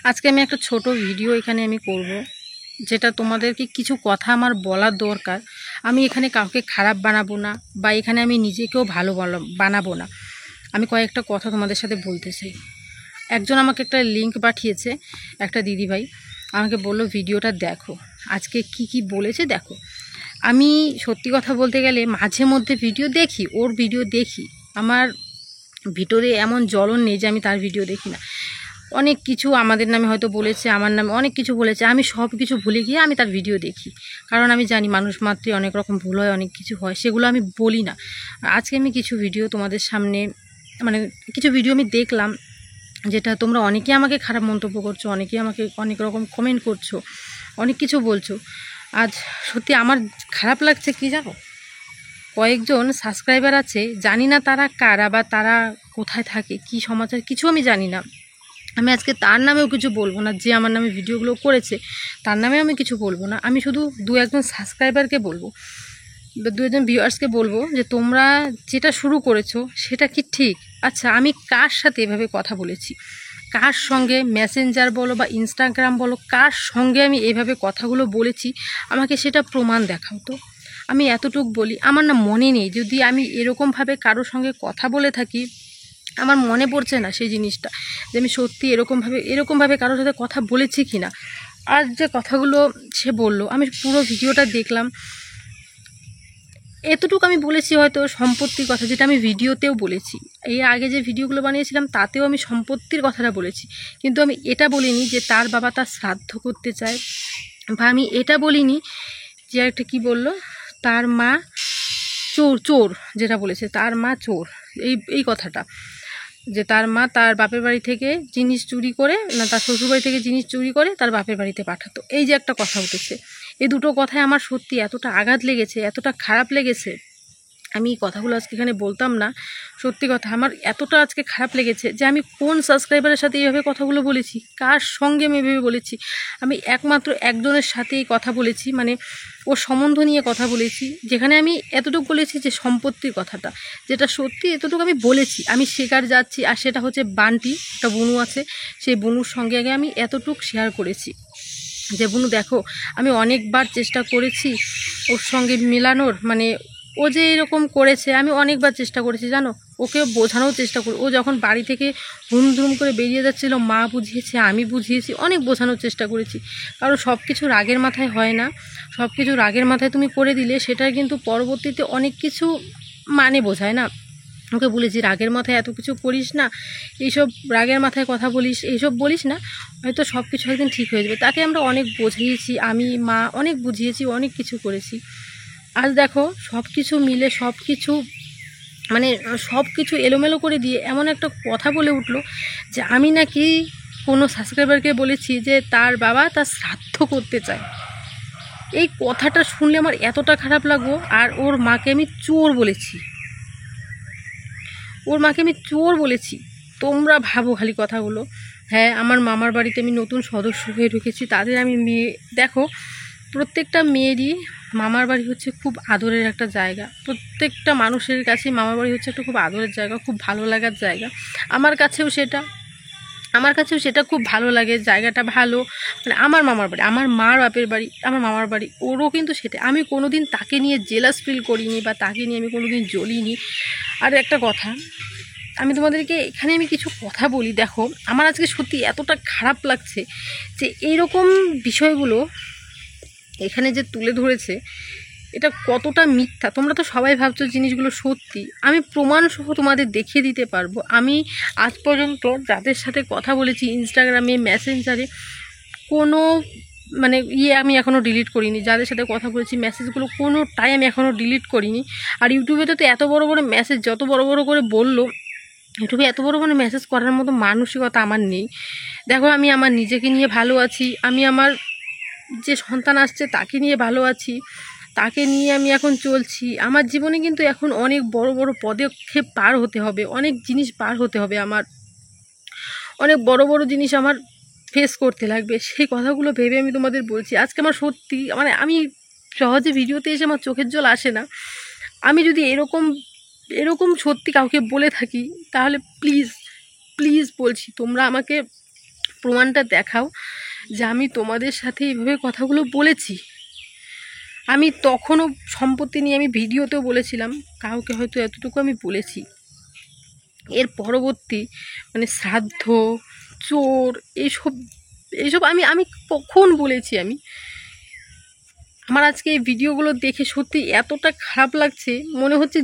আজকে আমি একটা ছোট ভিডিও এখানে আমি করব, যেটা তোমাদেরকে কিছু কথা আমার বলার দরকার। আমি এখানে কাউকে খারাপ বানাবো না, বা এখানে আমি নিজেকেও ভালো বানাবো না। আমি কয়েকটা কথা তোমাদের সাথে বলতে চাই। একজন আমাকে একটা লিংক পাঠিয়েছে, একটা দিদিভাই আমাকে বলল ভিডিওটা দেখো, আজকে কি কি বলেছে দেখো। আমি সত্যি কথা বলতে গেলে মাঝে মধ্যে ভিডিও দেখি, ওর ভিডিও দেখি। আমার ভিতরে এমন জ্বলন নেই যে আমি তার ভিডিও দেখি না। অনেক কিছু আমাদের নামে হয়তো বলেছে, আমার নামে অনেক কিছু বলেছে, আমি সব কিছু ভুলে গিয়ে আমি তার ভিডিও দেখি। কারণ আমি জানি মানুষ মাত্রই অনেক রকম ভুল হয়, অনেক কিছু হয়, সেগুলো আমি বলি না। আজকে আমি কিছু ভিডিও তোমাদের সামনে, মানে কিছু ভিডিও আমি দেখলাম, যেটা তোমরা অনেকেই আমাকে খারাপ মন্তব্য করছো, অনেকেই আমাকে অনেক রকম কমেন্ট করছো, অনেক কিছু বলছো। আজ সত্যি আমার খারাপ লাগছে, কি জানো, কয়েকজন সাবস্ক্রাইবার আছে, জানি না তারা কারা বা তারা কোথায় থাকে, কি সমাচার, কিছু আমি জানি না। আমি আজকে তার নামেও কিছু বলবো না, যে আমার নামে ভিডিওগুলো করেছে তার নামেও আমি কিছু বলবো না। আমি শুধু দু একজন সাবস্ক্রাইবারকে বলবো, দু একজন ভিউয়ার্সকে বলবো যে তোমরা যেটা শুরু করেছো সেটা কি ঠিক? আচ্ছা, আমি কার সাথে এভাবে কথা বলেছি, কার সঙ্গে মেসেঞ্জার বলো বা ইনস্টাগ্রাম বলো, কার সঙ্গে আমি এইভাবে কথাগুলো বলেছি, আমাকে সেটা প্রমাণ দেখাও তো। আমি এতটুকু বলি, আমার না মনে নেই, যদি আমি এরকমভাবে কারোর সঙ্গে কথা বলে থাকি, আমার মনে পড়ছে না সেই জিনিসটা, যে আমি সত্যি এরকমভাবে কারোর সাথে কথা বলেছি কি না। আর যে কথাগুলো সে বলল, আমি পুরো ভিডিওটা দেখলাম, এতটুকু আমি বলেছি হয়তো সম্পত্তির কথা, যেটা আমি ভিডিওতেও বলেছি। এই আগে যে ভিডিওগুলো বানিয়েছিলাম তাতেও আমি সম্পত্তির কথাটা বলেছি, কিন্তু আমি এটা বলিনি যে তার বাবা তার শ্রাদ্ধ করতে চায়, বা আমি এটা বলিনি যে একটা কি বলল, তার মা চোর, যেটা বলেছে তার মা চোর, এই কথাটা, যে তার মা তার বাপের বাড়ি থেকে জিনিস চুরি করে, না তার শ্বশুরবাড়ি থেকে জিনিস চুরি করে তার বাপের বাড়িতে পাঠাতো, এই যে একটা কথা উঠেছে, এই দুটো কথায় আমার সত্যি এতটা আঘাত লেগেছে, এতটা খারাপ লেগেছে, আমি এই কথাগুলো আজকে এখানে বলতাম না। সত্যি কথা, আমার এতটা আজকে খারাপ লেগেছে যে আমি কোন সাবস্ক্রাইবারের সাথে এইভাবে কথাগুলো বলেছি, কার সঙ্গে আমি এভাবে বলেছি। আমি একমাত্র একজনের সাথেই কথা বলেছি, মানে ওর সম্বন্ধ নিয়ে কথা বলেছি, যেখানে আমি এতটুকু বলেছি যে সম্পত্তির কথাটা, যেটা সত্যি এতটুকু আমি বলেছি, আমি শেখার যাচ্ছি। আর সেটা হচ্ছে বান্টি, একটা বুনু আছে, সেই বুনুর সঙ্গে আগে আমি এতটুকু শেয়ার করেছি যে বুনু দেখো, আমি অনেকবার চেষ্টা করেছি ওর সঙ্গে মেলানোর, মানে ও যে এরকম করেছে আমি অনেকবার চেষ্টা করেছি জানো, ওকে বোঝানোর চেষ্টা করি। ও যখন বাড়ি থেকে হুমধুম করে বেরিয়ে যাচ্ছিল, মা বুঝিয়েছে, আমি বুঝিয়েছি, অনেক বোঝানোর চেষ্টা করেছি। কারণ সব কিছু রাগের মাথায় হয় না, সব কিছু রাগের মাথায় তুমি করে দিলে সেটা কিন্তু পরবর্তীতে অনেক কিছু মানে বোঝায় না। ওকে বলেছি রাগের মাথায় এত কিছু করিস না, এইসব রাগের মাথায় কথা বলিস, এইসব বলিস না, হয়তো সব কিছু একদিন ঠিক হয়ে যাবে। তাকে আমরা অনেক বোঝিয়েছি, আমি মা অনেক বুঝিয়েছি, অনেক কিছু করেছি। আজ দেখো সব কিছু মিলে, সব কিছু মানে সব কিছু এলোমেলো করে দিয়ে এমন একটা কথা বলে উঠলো যে আমি নাকি কোনো সাবস্ক্রাইবারকে বলেছি যে তার বাবা তার শ্রাদ্ধ করতে চায়। এই কথাটা শুনলে আমার এতটা খারাপ লাগলো। আর ওর মাকে আমি চোর বলেছি, ওর মাকে আমি চোর বলেছি। তোমরা ভাবো খালি কথাগুলো। হ্যাঁ, আমার মামার বাড়িতে আমি নতুন সদস্য হয়ে ঢুকেছি, তাদের আমি মেয়ে, দেখো প্রত্যেকটা মেয়েরই মামার বাড়ি হচ্ছে খুব আদরের একটা জায়গা। প্রত্যেকটা মানুষের কাছে মামার বাড়ি হচ্ছে একটা খুব আদরের জায়গা, খুব ভালো লাগার জায়গা। আমার কাছেও সেটা খুব ভালো লাগে, জায়গাটা ভালো। মানে আমার মামার বাড়ি, আমার মার বাপের বাড়ি, আমার মামার বাড়ি, ওরও কিন্তু সেটা। আমি কোনো দিন তাকে নিয়ে জেলাস ফিল করিনি, বা তাকে নিয়ে আমি কোনো দিন জ্বলিনি। আর একটা কথা, আমি তোমাদেরকে এখানে আমি কিছু কথা বলি, দেখো আমার আজকে সত্যি এতটা খারাপ লাগছে যে এইরকম বিষয়গুলো এখানে যে তুলে ধরেছে, এটা কতটা মিথ্যা। তোমরা তো সবাই ভাবছো জিনিসগুলো সত্যি, আমি প্রমাণসহ তোমাদের দেখিয়ে দিতে পারবো। আমি আজ পর্যন্ত যাদের সাথে কথা বলেছি ইনস্টাগ্রামে, মেসেঞ্জারে, কোনো মানে আমি এখনও ডিলিট করিনি। যাদের সাথে কথা বলেছি মেসেজগুলো কোনোটাই আমি এখনও ডিলিট করিনি। আর ইউটিউবে তো এত বড় বড় মেসেজ, যত বড় বড় করে বললো, ইউটিউবে এত বড় বড় মেসেজ করার মতো মানসিকতা আমার নেই। দেখো আমি আমার নিজেকে নিয়ে ভালো আছি, আমি আমার যে সন্তান আসছে তাকে নিয়ে ভালো আছি, তাকে নিয়ে আমি এখন চলছি। আমার জীবনে কিন্তু এখন অনেক বড় বড় পদক্ষেপ পার হতে হবে, অনেক জিনিস পার হতে হবে, আমার অনেক বড় বড় জিনিস আমার ফেস করতে লাগবে। সেই কথাগুলো ভেবে আমি তোমাদের বলছি। আজকে আমার সত্যি, মানে আমি সহজে ভিডিওতে এসে আমার চোখের জল আসে না। আমি যদি এরকম সত্যি কাউকে বলে থাকি, তাহলে প্লিজ প্লিজ বলছি তোমরা আমাকে প্রমাণটা দেখাও যে আমি তোমাদের সাথে এইভাবে কথাগুলো বলেছি। আমি তখনও সম্পত্তি নিয়ে আমি ভিডিওতেও বলেছিলাম, কাউকে হয়তো এতটুকু আমি বলেছি। এর পরবর্তী মানে শ্রাদ্ধ, চোর, এইসব এইসব আমি আমি কখন বলেছি? আমার আজকে এই ভিডিওগুলো দেখে সত্যি এতটা খারাপ লাগছে, মনে হচ্ছে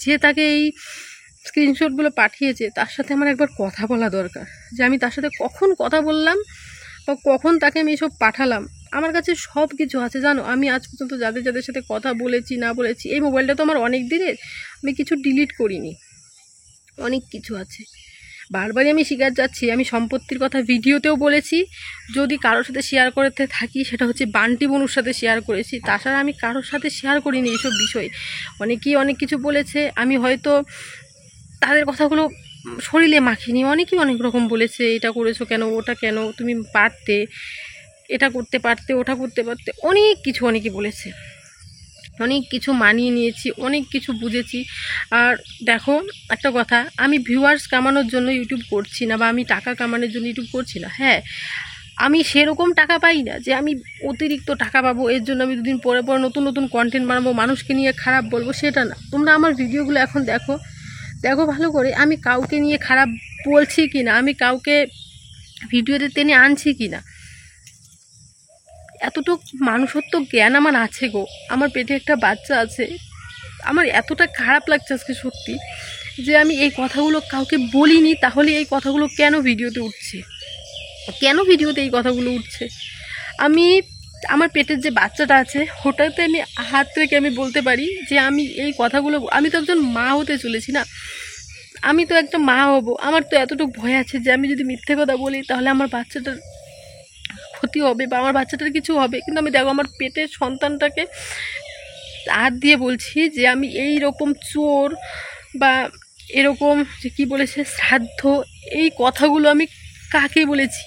যে তাকে এই স্ক্রিনশটগুলো পাঠিয়েছে তার সাথে আমার একবার কথা বলা দরকার, যে আমি তার সাথে কখন কথা বললাম বা কখন তাকে আমি এসব পাঠালাম। আমার কাছে সব কিছু আছে জানো, আমি আজ পর্যন্ত যাদের যাদের সাথে কথা বলেছি না বলেছি, এই মোবাইলটা তো আমার অনেক দিনের, আমি কিছু ডিলিট করিনি, অনেক কিছু আছে। বারবারই আমি শিকার যাচ্ছি, আমি সম্পত্তির কথা ভিডিওতেও বলেছি, যদি কারোর সাথে শেয়ার করতে থাকি সেটা হচ্ছে বান্টি বনুর সাথে শেয়ার করেছি, তাছাড়া আমি কারোর সাথে শেয়ার করিনি এইসব বিষয়। অনেকেই অনেক কিছু বলেছে, আমি হয়তো তাদের কথাগুলো শরীরে মাখিনি, অনেকেই অনেক রকম বলেছে, এটা করেছো কেন, ওটা কেন, তুমি পারতে, এটা করতে পারতে, ওটা করতে পারতে, অনেক কিছু অনেকে বলেছে, অনেক কিছু মানিয়ে নিয়েছি, অনেক কিছু বুঝেছি। আর দেখো একটা কথা, আমি ভিউয়ার্স কামানোর জন্য ইউটিউব করছি না, বা আমি টাকা কামানোর জন্য ইউটিউব করছি না। হ্যাঁ, আমি সেরকম টাকা পাই না যে আমি অতিরিক্ত টাকা পাবো, এর জন্য আমি দুদিন পরে পরে নতুন নতুন কন্টেন্ট বানাবো, মানুষকে নিয়ে খারাপ বলবো, সেটা না। তোমরা আমার ভিডিওগুলো এখন দেখো, দেখো ভালো করে আমি কাউকে নিয়ে খারাপ বলছি কি না, আমি কাউকে ভিডিওতে টেনে আনছি কি না, এতটুকু মানুষত্ব জ্ঞান আমার আছে গো। আমার পেটে একটা বাচ্চা আছে, আমার এতটা খারাপ লাগছে আজকে সত্যি, যে আমি এই কথাগুলো কাউকে বলিনি, তাহলে এই কথাগুলো কেন ভিডিওতে উঠছে, কেন ভিডিওতে এই কথাগুলো উঠছে? আমি আমার পেটের যে বাচ্চাটা আছে ওটাতে আমি হাত রেখে আমি বলতে পারি যে আমি এই কথাগুলো, আমি তো একজন মা হতে চলেছি না, আমি তো একটা মা হব, আমার তো এতটুকু ভয় আছে যে আমি যদি মিথ্যে কথা বলি তাহলে আমার বাচ্চাটার ক্ষতি হবে বা আমার বাচ্চাটার কিছু হবে। কিন্তু আমি দেখো আমার পেটের সন্তানটাকে হাত দিয়ে বলছি যে আমি এই রকম চোর বা এরকম যে কী বলেছে শ্রাদ্ধ, এই কথাগুলো আমি কাকে বলেছি?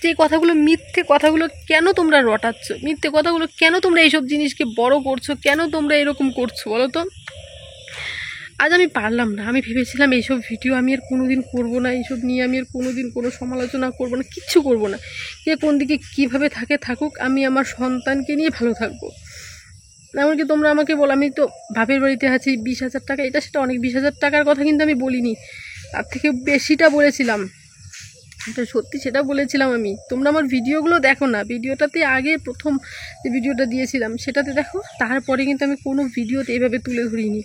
যে কথাগুলো মিথ্যে কথাগুলো কেন তোমরা রটাচ্ছ, মিথ্যে কথাগুলো কেন তোমরা এইসব জিনিসকে বড় করছো, কেন তোমরা এরকম করছো বলো তো? আজ আমি পারলাম না, আমি ভেবেছিলাম এইসব ভিডিও আমি আর কোনোদিন করব না, এইসব নিয়ে আমি আর কোনোদিন কোনো সমালোচনা করব না, কিচ্ছু করব না। কে কোন দিকে কীভাবে থাকে থাকুক, আমি আমার সন্তানকে নিয়ে ভালো থাকবো। এমনকি তোমরা আমাকে বলো, আমি তো বাপের বাড়িতে আছি, 20,000 টাকা, এটা সেটা অনেক, 20,000 টাকার কথা কিন্তু আমি বলিনি, তার থেকে বেশিটা বলেছিলাম, এটা সত্যি সেটা বলেছিলাম আমি। তোমরা আমার ভিডিওগুলো দেখো না, ভিডিওটাতে আগে প্রথম যে ভিডিওটা দিয়েছিলাম সেটাতে দেখো, তারপরে কিন্তু আমি কোনো ভিডিওতে এভাবে তুলে ধরিনি।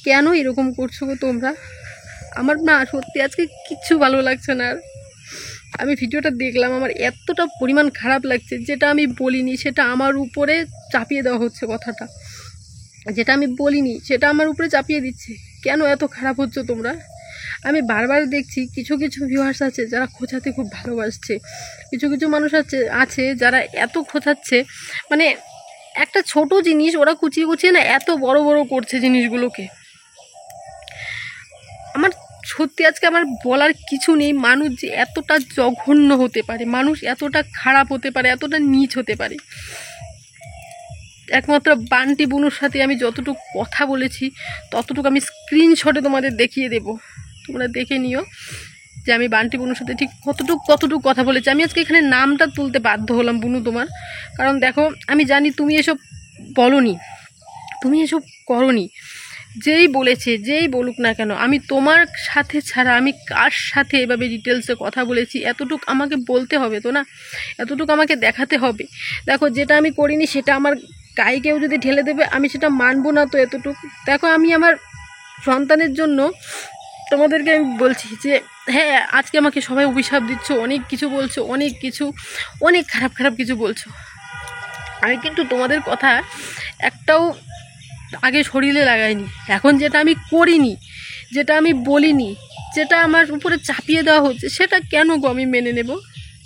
কেন এরকম করছো গো তোমরা? আমার না সত্যি আজকে কিচ্ছু ভালো লাগছে না। আর আমি ভিডিওটা দেখলাম, আমার এতটা পরিমাণ খারাপ লাগছে, যেটা আমি বলিনি সেটা আমার উপরে চাপিয়ে দেওয়া হচ্ছে কথাটা, যেটা আমি বলিনি সেটা আমার উপরে চাপিয়ে দিচ্ছে। কেন এত খারাপ হচ্ছে তোমরা? আমি বারবার দেখছি কিছু কিছু ভিউয়ার্স আছে যারা খোঁচাতে খুব ভালোবাসছে, কিছু কিছু মানুষ আছে যারা এত খোঁচাচ্ছে, মানে একটা ছোট জিনিস ওরা কুচিয়ে কুচিয়ে না এত বড় বড় করছে জিনিসগুলোকে। আমার সত্যি আজকে আমার বলার কিছু নেই, মানুষ যে এতটা জঘন্য হতে পারে, মানুষ এতটা খারাপ হতে পারে, এতটা নীচ হতে পারে। একমাত্র বান্টি বুনুর সাথে আমি যতটুকু কথা বলেছি ততটুকু আমি স্ক্রিনশটে তোমাদের দেখিয়ে দেব, তোমরা দেখে নিও যে আমি বান্টি বুনুর সাথে ঠিক কতটুকু কথা বলেছি। আমি আজকে এখানে নামটা তুলতে বাধ্য হলাম বুনু তোমার, কারণ দেখো আমি জানি তুমি এসব বলনি, তুমি এসব করনি, যেই বলেছে যেই বলুক না কেন, আমি তোমার সাথে ছাড়া আমি কার সাথে এভাবে ডিটেলসে কথা বলেছি এতটুকু আমাকে বলতে হবে তো না, এতটুকু আমাকে দেখাতে হবে। দেখো যেটা আমি করিনি সেটা আমার গায়ে কেউ যদি ঢেলে দেবে আমি সেটা মানবো না তো, এতটুকু দেখো। আমি আমার সন্তানের জন্য তোমাদেরকে আমি বলছি যে হ্যাঁ, আজকে আমাকে সবাই অভিশাপ দিচ্ছ, অনেক কিছু বলছো, অনেক কিছু অনেক খারাপ খারাপ কিছু বলছো, আমি কিন্তু তোমাদের কথা একটাও আগে শরীরে লাগাইনি। এখন যেটা আমি করিনি, যেটা আমি বলিনি, যেটা আমার উপরে চাপিয়ে দেওয়া হচ্ছে, সেটা কেন গো আমি মেনে নেব?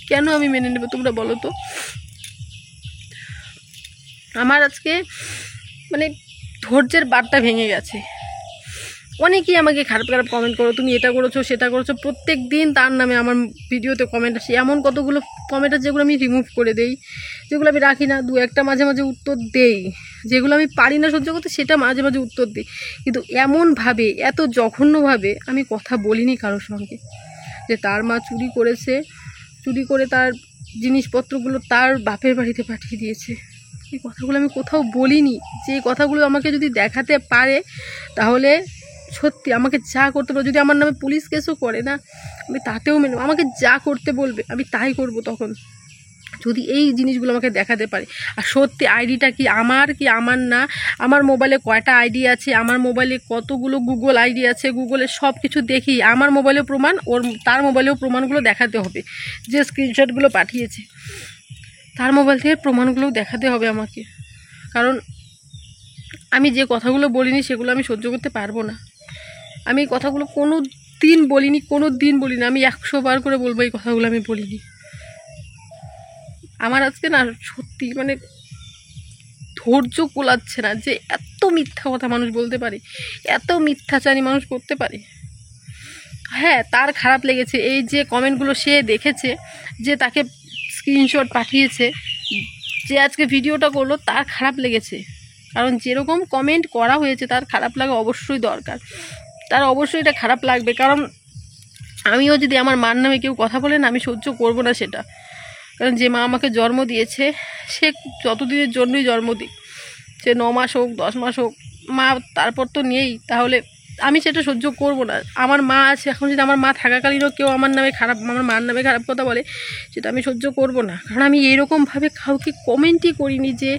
কেন আমি মেনে নেব তোমরা বলো তো? আমার আজকে মানে ধৈর্যের বারটা ভেঙে গেছে। অনেকেই আমাকে খারাপ খারাপ কমেন্ট করো, তুমি এটা করেছো সেটা করেছো, প্রত্যেক দিন তার নামে আমার ভিডিওতে কমেন্ট আসে। এমন কতগুলো কমেন্ট আছে যেগুলো আমি রিমুভ করে দেই, যেগুলো আমি রাখি না, দু একটা মাঝে মাঝে উত্তর দেই, যেগুলো আমি পারি না সহ্য করতে সেটা মাঝে মাঝে উত্তর দিই। কিন্তু এমনভাবে এত জঘন্যভাবে আমি কথা বলিনি কারোর সঙ্গে, যে তার মা চুরি করেছে, চুরি করে তার জিনিসপত্রগুলো তার বাপের বাড়িতে পাঠিয়ে দিয়েছে। এই কথাগুলো আমি কোথাও বলিনি। যে কথাগুলো আমাকে যদি দেখাতে পারে তাহলে সত্যি আমাকে যা করতে বলবে, যদি আমার নামে পুলিশ কেসও করে না আমি তাতেও মেনে, আমাকে যা করতে বলবে আমি তাই করব তখন, যদি এই জিনিসগুলো আমাকে দেখাতে পারে। আর সত্যি আইডিটা কি আমার না, আমার মোবাইলে কয়টা আইডি আছে, আমার মোবাইলে কতগুলো গুগল আইডি আছে, গুগলে সব কিছু দেখি, আমার মোবাইলেও প্রমাণ, তার মোবাইলেও প্রমাণগুলো দেখাতে হবে। যে স্ক্রিনশটগুলো পাঠিয়েছে তার মোবাইল থেকে প্রমাণগুলোও দেখাতে হবে আমাকে, কারণ আমি যে কথাগুলো বলিনি সেগুলো আমি সহ্য করতে পারবো না। আমি এই কথাগুলো কোনো দিন বলিনি, আমি 100 বার করে বলবো এই কথাগুলো আমি বলিনি। আমার আজকে না সত্যি মানে ধৈর্য কোলাচ্ছে না যে এত মিথ্যা কথা মানুষ বলতে পারে, এত মিথ্যাচারী মানুষ করতে পারে। হ্যাঁ, তার খারাপ লেগেছে, এই যে কমেন্টগুলো সে দেখেছে, যে তাকে স্ক্রিনশট পাঠিয়েছে, যে আজকে ভিডিওটা করলো, তার খারাপ লেগেছে। কারণ যেরকম কমেন্ট করা হয়েছে তার খারাপ লাগা অবশ্যই দরকার, তার অবশ্যই এটা খারাপ লাগবে। কারণ আমিও যদি আমার মার নামে কেউ কথা বলে না, আমি সহ্য করবো না সেটা। কারণ যে মা আমাকে জন্ম দিয়েছে সে যতদিনের জন্যই জন্ম দিক, সে 9 মাস হোক 10 মাস হোক, মা তারপর তো নেই, তাহলে আমি সেটা সহ্য করব না। আমার মা আছে, এখন যদি আমার মা থাকাকালীনও কেউ আমার মার নামে খারাপ কথা বলে, সেটা আমি সহ্য করব না। কারণ আমি এরকমভাবে কাউকে কমেন্টই করিনি যে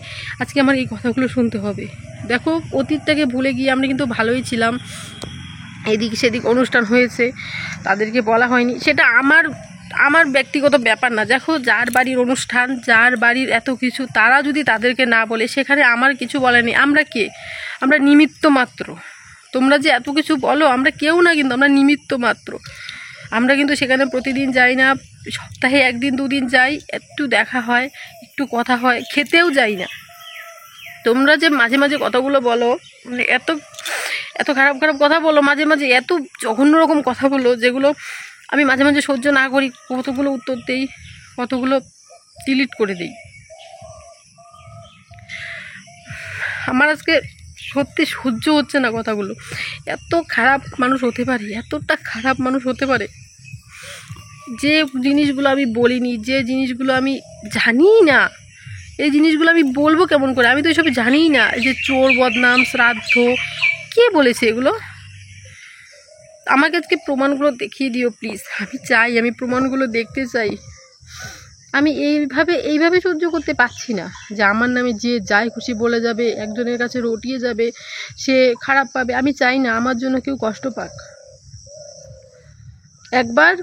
আজকে আমার এই কথাগুলো শুনতে হবে। দেখো, অতীতটাকে ভুলে গিয়ে আমরা কিন্তু ভালোই ছিলাম, এদিক সেদিক অনুষ্ঠান হয়েছে তাদেরকে বলা হয়নি, সেটা আমার ব্যক্তিগত ব্যাপার না। দেখো, যার বাড়ির অনুষ্ঠান, যার বাড়ির এত কিছু, তারা যদি তাদেরকে না বলে সেখানে আমার কিছু বলে নেই। আমরা কে? আমরা নিমিত্ত মাত্র। তোমরা যে এত কিছু বলো, আমরা কেউ না, কিন্তু আমরা নিমিত্ত মাত্র। আমরা কিন্তু সেখানে প্রতিদিন যাই না, সপ্তাহে 1 দিন 2 দিন যাই, একটু দেখা হয়, একটু কথা হয়, খেতেও যাই না। তোমরা যে মাঝে মাঝে কথাগুলো বলো, মানে এত এত খারাপ খারাপ কথা বলো, মাঝে মাঝে এত জঘন্য রকম কথা বলো, যেগুলো আমি মাঝে মাঝে সহ্য না করি, কতগুলো উত্তর দেই, কতগুলো ডিলিট করে দিই। আমার আজকে সত্যি সহ্য হচ্ছে না কথাগুলো। এত খারাপ মানুষ হতে পারে, এতটা খারাপ মানুষ হতে পারে, যে জিনিসগুলো আমি বলিনি, যে জিনিসগুলো আমি জানি না, এই জিনিসগুলো আমি বলবো কেমন করে? আমি তো এসব জানিই না। এই যে চোর, বদনাম, শ্রাদ্ধ, কে বলেছে এগুলো? আমাকে আজকে প্রমাণগুলো দেখিয়ে দিও প্লিজ। আমি চাই, আমি প্রমাণগুলো দেখতে চাই। আমি এইভাবে সহ্য করতে পারছি না যে আমার নামে যে যাই খুশি বলে যাবে, একজনের কাছে রটিয়ে যাবে, সে খারাপ পাবে। আমি চাই না আমার জন্য কেউ কষ্ট পাক। একবার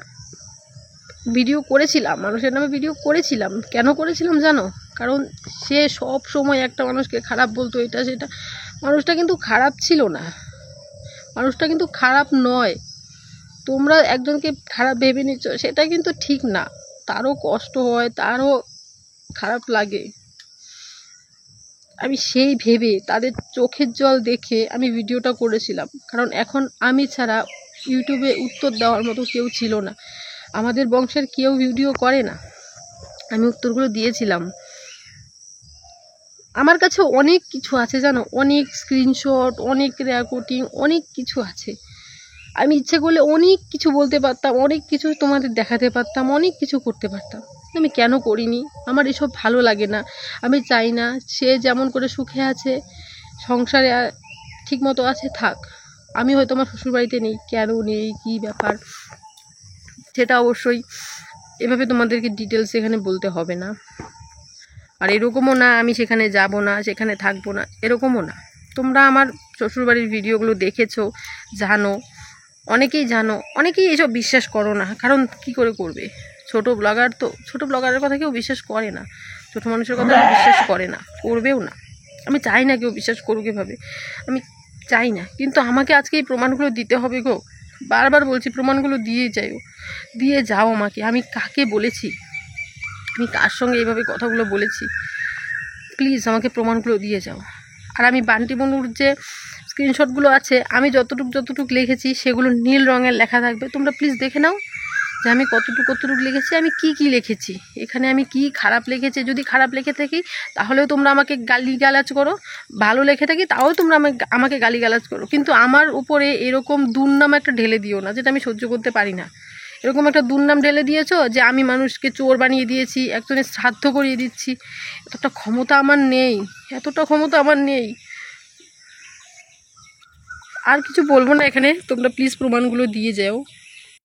ভিডিও করেছিলাম, মানুষের নামে ভিডিও করেছিলাম। কেন করেছিলাম জানো? কারণ সে সব সময় একটা মানুষকে খারাপ বলতো, এটা সেটা। মানুষটা কিন্তু খারাপ ছিল না, মানুষটা কিন্তু খারাপ নয়। তোমরা একজনকে খারাপ ভেবে নিচ্ছ, সেটা কিন্তু ঠিক না। তারও কষ্ট হয়, তারও খারাপ লাগে। আমি সেই ভেবে, তাদের চোখের জল দেখে আমি ভিডিওটা করেছিলাম। কারণ এখন আমি ছাড়া ইউটিউবে উত্তর দেওয়ার মতো কেউ ছিল না। আমাদের বংশের কেউ ভিডিও করে না। আমি উত্তরগুলো দিয়েছিলাম। আমার কাছে অনেক কিছু আছে জানো, অনেক স্ক্রিনশট, অনেক রেকর্ডিং, অনেক কিছু আছে। আমি ইচ্ছে করলে অনেক কিছু বলতে পারতাম, অনেক কিছু তোমাদের দেখাতে পারতাম, অনেক কিছু করতে পারতাম। আমি কেন করিনি? আমার এসব ভালো লাগে না। আমি চাই না সে যেমন করে সুখে আছে, সংসারে ঠিকমতো আছে, থাক। আমি হয়তো আমার শ্বশুরবাড়িতে নেই, কেন নেই, কী ব্যাপার, সেটা অবশ্যই এভাবে তোমাদেরকে ডিটেলস এখানে বলতে হবে না। আর এরকমও না আমি সেখানে যাব না, সেখানে থাকবো না, এরকমও না। তোমরা আমার শ্বশুরবাড়ির ভিডিওগুলো দেখেছো, জানো, অনেকেই জানো, অনেকেই এসব বিশ্বাস করো না। কারণ কি করে করবে? ছোট ব্লগার তো, ছোট ব্লগারের কথা কেউ বিশ্বাস করে না, ছোট মানুষের কথা কেউ বিশ্বাস করে না, করবেও না। আমি চাই না কেউ বিশ্বাস করুক এভাবে, আমি চাই না। কিন্তু আমাকে আজকে এই প্রমাণগুলো দিতে হবে গো। বারবার বলছি, প্রমাণগুলো দিয়ে যাও আমাকে। আমি কাকে বলেছি, আমি কার সঙ্গে এইভাবে কথাগুলো বলেছি, প্লিজ আমাকে প্রমাণগুলো দিয়ে যাও। আর আমি বান্টি বনুর যে স্ক্রিনশটগুলো আছে, আমি যতটুক লিখেছি সেগুলো নীল রঙের লেখা থাকবে। তোমরা প্লিজ দেখে নাও যে আমি কতটুক লিখেছি, আমি কি লিখেছি, এখানে আমি কি খারাপ লিখেছি। যদি খারাপ লিখে থাকি তাহলেও তোমরা আমাকে গালিগালাজ করো, ভালো লিখে থাকি তাও তোমরা আমাকে গালিগালাজ করো, কিন্তু আমার উপরে এরকম দুর্নাম একটা ঢেলে দিও না, যেটা আমি সহ্য করতে পারি না। এরকম একটা দুর্নাম ঢেলে দিয়েছো যে আমি মানুষকে চোর বানিয়ে দিয়েছি, একজনের শ্রাদ্ধ করিয়ে দিচ্ছি। এতটা ক্ষমতা আমার নেই, এতটা ক্ষমতা আমার নেই। আর কিছু বলবো না এখানে, তোমরা প্লিজ প্রমাণগুলো দিয়ে যাও।